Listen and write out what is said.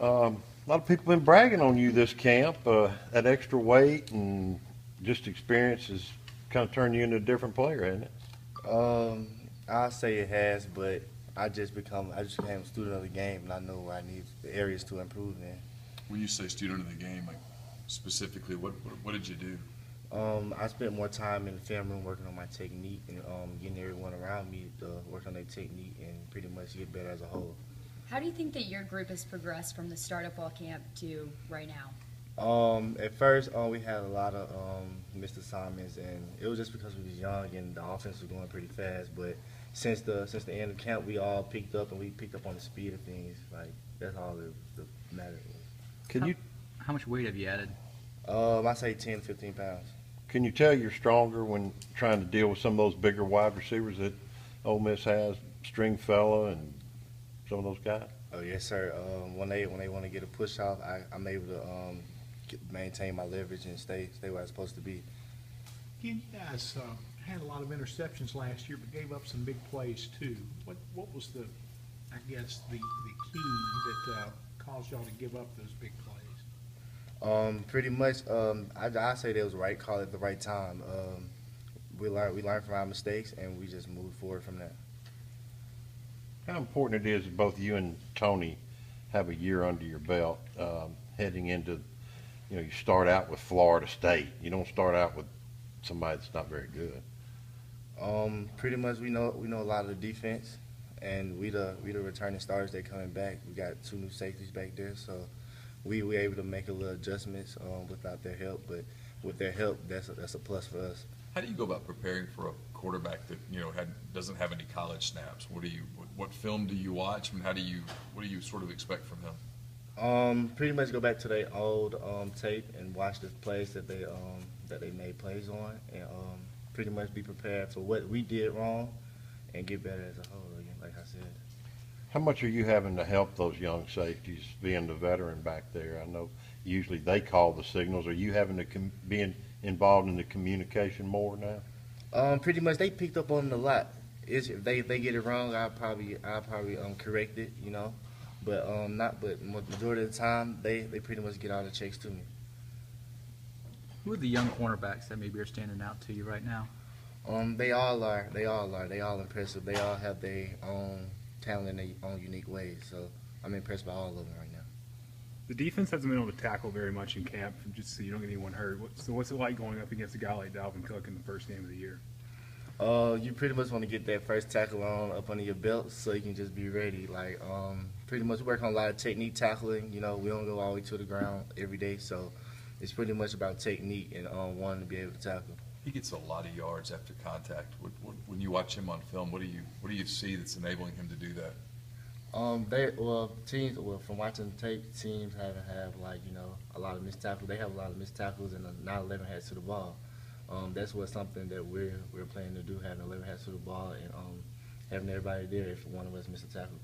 A lot of people been bragging on you this camp. That extra weight and just experience has kind of turned you into a different player, hasn't it? Um, I'll say it has, but I just became a student of the game, and I know where I need the areas to improve in. When you say student of the game, like specifically, what did you do? I spent more time in the film room working on my technique and getting everyone around me to work on their technique and pretty much get better as a whole. How do you think that your group has progressed from the start of fall camp to right now? At first, we had a lot of missed assignments, and it was just because we was young and the offense was going pretty fast. But since the end of camp, we all picked up, and we picked up on the speed of things. Like that's all the matter was. Can you How much weight have you added? I say 10 to 15 pounds. can you tell you're stronger when trying to deal with some of those bigger wide receivers that Ole Miss has, Stringfellow and some of those guys? Oh yes, sir. When they want to get a push off, I'm able to maintain my leverage and stay where I'm supposed to be. You guys had a lot of interceptions last year, but gave up some big plays too. What was I guess, the key that caused y'all to give up those big plays? Pretty much, I say that was the right call at the right time. We learned from our mistakes, and we just moved forward from that. How important it is that both you and Tony have a year under your belt heading into, you start out with Florida State. You don't start out with somebody that's not very good. Pretty much, we know a lot of the defense, and we the returning starters. They coming back. We got two new safeties back there, so we were able to make a little adjustments without their help. But with their help, that's a plus for us. How do you go about preparing for a quarterback that doesn't have any college snaps? What film do you watch, and what do you sort of expect from him? Pretty much go back to their old tape and watch the plays that they made plays on, and pretty much be prepared for what we did wrong and get better as a whole. Again, like I said. How much are you having to help those young safeties, being the veteran back there? I know usually they call the signals. Are you having to be involved in the communication more now? Pretty much, they picked up on it a lot. If they get it wrong, I'll probably correct it, But majority of the time, they pretty much get all the checks to me. Who are the young cornerbacks that maybe are standing out to you right now? They all are. They all impressive. They all have their own talent in their own unique ways. So I'm impressed by all of them right now. The defense hasn't been able to tackle very much in camp, just so you don't get anyone hurt. What's it like going up against a guy like Dalvin Cook in the first game of the year? You pretty much want to get that first tackle on up under your belt so you can just be ready. Like, pretty much work on a lot of technique tackling. We don't go all the way to the ground every day, so it's pretty much about technique and wanting to be able to tackle. He gets a lot of yards after contact. When you watch him on film, what do you see that's enabling him to do that? From watching the tape, teams haven't have a lot of missed tackles. They have a lot of missed tackles and 9-11 hats to the ball. That's something that we're planning to do, having 11 hats to the ball and having everybody there if one of us misses a tackle.